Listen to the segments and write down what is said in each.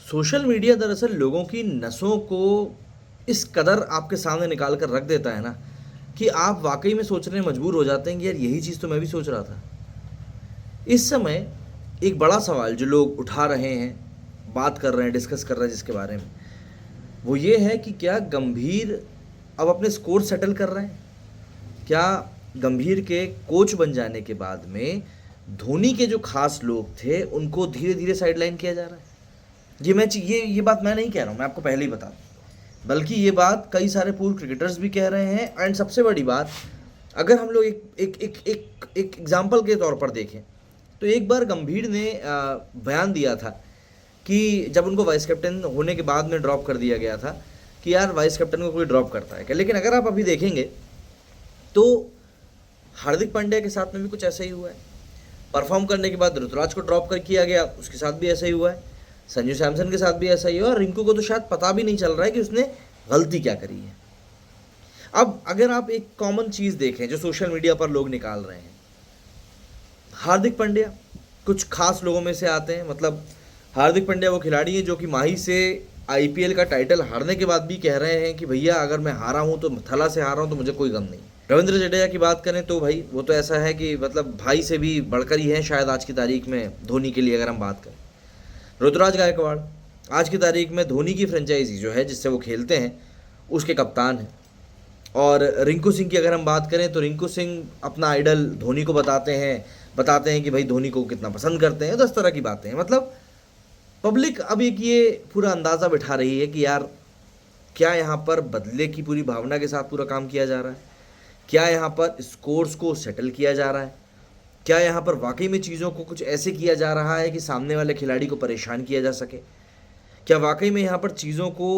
Social media दरअसल लोगों की नसों को इस कदर आपके सामने निकाल कर रख देता है ना कि आप वाकई में सोचने मजबूर हो जाते हैं कि यार यही चीज़ तो मैं भी सोच रहा था। इस समय एक बड़ा सवाल जो लोग उठा रहे हैं, बात कर रहे हैं, डिस्कस कर रहे हैं जिसके बारे में, वो ये है कि क्या गंभीर अब अपने स्कोर सेटल कर रहे हैं? क्या गंभीर के कोच बन जाने के बाद में धोनी के जो खास लोग थे उनको धीरे धीरे साइडलाइन किया जा रहा है? ये बात मैं नहीं कह रहा हूँ, मैं आपको पहले ही बता दूं, बल्कि ये बात कई सारे पूर्व क्रिकेटर्स भी कह रहे हैं। एंड सबसे बड़ी बात, अगर हम लोग एक एक एक एक एक एग्जाम्पल के तौर पर देखें तो एक बार गंभीर ने बयान दिया था कि जब उनको वाइस कैप्टन होने के बाद में ड्रॉप कर दिया गया था कि यार वाइस कैप्टन को कोई ड्रॉप करता है क्या। लेकिन अगर आप अभी देखेंगे तो हार्दिक पांड्या के साथ में भी कुछ ऐसा ही हुआ है। परफॉर्म करने के बाद ऋतुराज को ड्रॉप कर किया गया, उसके साथ भी ऐसा ही हुआ है। संजू सैमसन के साथ भी ऐसा ही हुआ और रिंकू को तो शायद पता भी नहीं चल रहा है कि उसने गलती क्या करी है। अब अगर आप एक कॉमन चीज़ देखें जो सोशल मीडिया पर लोग निकाल रहे हैं, हार्दिक पांड्या कुछ खास लोगों में से आते हैं। मतलब हार्दिक पांड्या वो खिलाड़ी है जो कि माही से आईपीएल का टाइटल हारने के बाद भी कह रहे हैं कि भैया अगर मैं हारा हूँ तो थला से हारा हूँ तो मुझे कोई गम नहीं। रविंद्र जडेजा की बात करें तो भाई वो तो ऐसा है कि मतलब भाई से भी बढ़कर ही है शायद आज की तारीख में धोनी के लिए अगर हम बात करें। ऋतुराज गायकवाड़ आज की तारीख में धोनी की फ्रेंचाइजी जो है जिससे वो खेलते हैं उसके कप्तान हैं। और रिंकू सिंह की अगर हम बात करें तो रिंकू सिंह अपना आइडल धोनी को बताते हैं कि भाई धोनी को कितना पसंद करते हैं। तो इस तरह की बातें हैं। मतलब पब्लिक अब एक ये पूरा अंदाज़ा बिठा रही है कि यार क्या यहाँ पर बदले की पूरी भावना के साथ पूरा काम किया जा रहा है, क्या यहाँ पर स्कोर्स को सेटल किया जा रहा है, क्या यहाँ पर वाकई में चीज़ों को कुछ ऐसे किया जा रहा है कि सामने वाले खिलाड़ी को परेशान किया जा सके, क्या वाकई में यहाँ पर चीज़ों को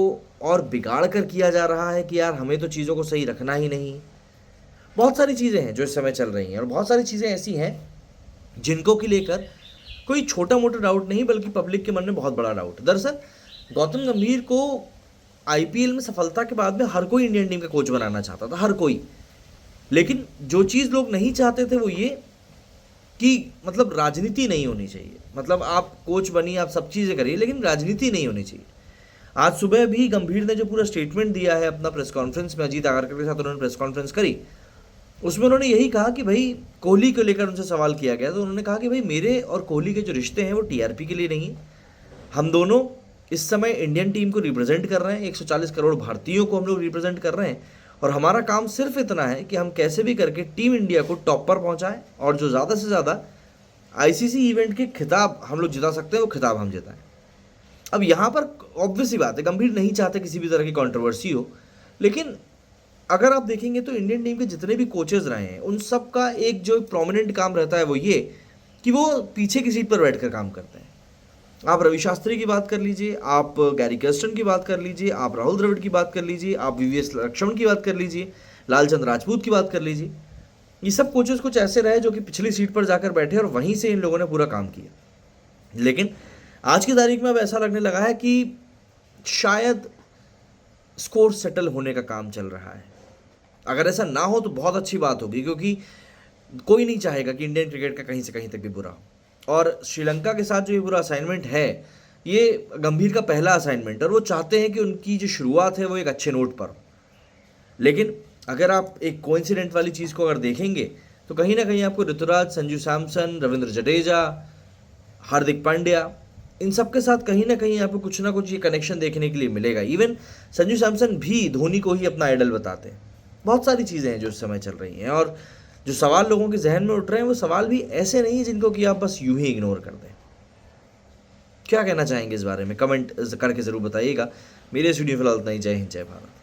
और बिगाड़ कर किया जा रहा है कि यार हमें तो चीज़ों को सही रखना ही नहीं है। बहुत सारी चीज़ें हैं जो इस समय चल रही हैं और बहुत सारी चीज़ें ऐसी हैं जिनको की लेकर कोई छोटा मोटा डाउट नहीं बल्कि पब्लिक के मन में बहुत बड़ा डाउट है। दरअसल गौतम गंभीर को आईपीएल में सफलता के बाद में हर कोई इंडियन टीम का कोच बनाना चाहता था, हर कोई। लेकिन जो चीज़ लोग नहीं चाहते थे वो ये कि मतलब राजनीति नहीं होनी चाहिए। मतलब आप कोच बनिए, आप सब चीज़ें करिए, लेकिन राजनीति नहीं होनी चाहिए। आज सुबह भी गंभीर ने जो पूरा स्टेटमेंट दिया है अपना प्रेस कॉन्फ्रेंस में, अजीत आगरकर के साथ उन्होंने प्रेस कॉन्फ्रेंस करी, उसमें उन्होंने यही कहा कि भाई कोहली को लेकर उनसे सवाल किया गया तो उन्होंने कहा कि भाई मेरे और कोहली के जो रिश्ते हैं वो टीआरपी के लिए नहीं है। हम दोनों इस समय इंडियन टीम को रिप्रेजेंट कर रहे हैं, 140 करोड़ भारतीयों को हम लोग रिप्रेजेंट कर रहे हैं और हमारा काम सिर्फ इतना है कि हम कैसे भी करके टीम इंडिया को टॉप पर पहुंचाएं और जो ज़्यादा से ज़्यादा आईसीसी इवेंट के खिताब हम लोग जिता सकते हैं वो खिताब हम जिताएं। अब यहाँ पर ऑब्वियस ही बात है, गंभीर नहीं चाहते किसी भी तरह की कंट्रोवर्सी हो। लेकिन अगर आप देखेंगे तो इंडियन टीम के जितने भी कोचेज रहे हैं उन सब का एक जो प्रोमिनेंट काम रहता है वो ये कि वो पीछे की सीट पर बैठकर काम करते हैं। आप रवि शास्त्री की बात कर लीजिए, आप गैरी कर्स्टन की बात कर लीजिए, आप राहुल द्रविड़ की बात कर लीजिए, आप वीवीएस लक्ष्मण की बात कर लीजिए, लालचंद राजपूत की बात कर लीजिए। ये सब कोचेज कुछ ऐसे रहे जो कि पिछली सीट पर जाकर बैठे और वहीं से इन लोगों ने पूरा काम किया। लेकिन आज की तारीख में अब ऐसा लगने लगा है कि शायद स्कोर सेटल होने का काम चल रहा है। अगर ऐसा ना हो तो बहुत अच्छी बात होगी, क्योंकि कोई नहीं चाहेगा कि इंडियन क्रिकेट का कहीं से कहीं तक भी बुरा हो। और श्रीलंका के साथ जो ये पूरा असाइनमेंट है ये गंभीर का पहला असाइनमेंट है और वो चाहते हैं कि उनकी जो शुरुआत है वो एक अच्छे नोट पर हो। लेकिन अगर आप एक कोइंसिडेंट वाली चीज़ को अगर देखेंगे तो कहीं ना कहीं आपको ऋतुराज, संजू सैमसन, रविंद्र जडेजा, हार्दिक पांड्या, इन सब के साथ कहीं ना कहीं आपको कुछ ना कुछ ये कनेक्शन देखने के लिए मिलेगा। इवन संजू सैमसन भी धोनी को ही अपना आइडल बताते हैं। बहुत सारी चीज़ें हैं जो इस समय चल रही हैं और जो सवाल लोगों के जहन में उठ रहे हैं वो सवाल भी ऐसे नहीं जिनको कि आप बस यूं ही इग्नोर कर दें। क्या कहना चाहेंगे इस बारे में कमेंट करके ज़रूर बताइएगा। मेरे स्टूडियो फिलहाल इतना ही। जय हिंद, जय भारत।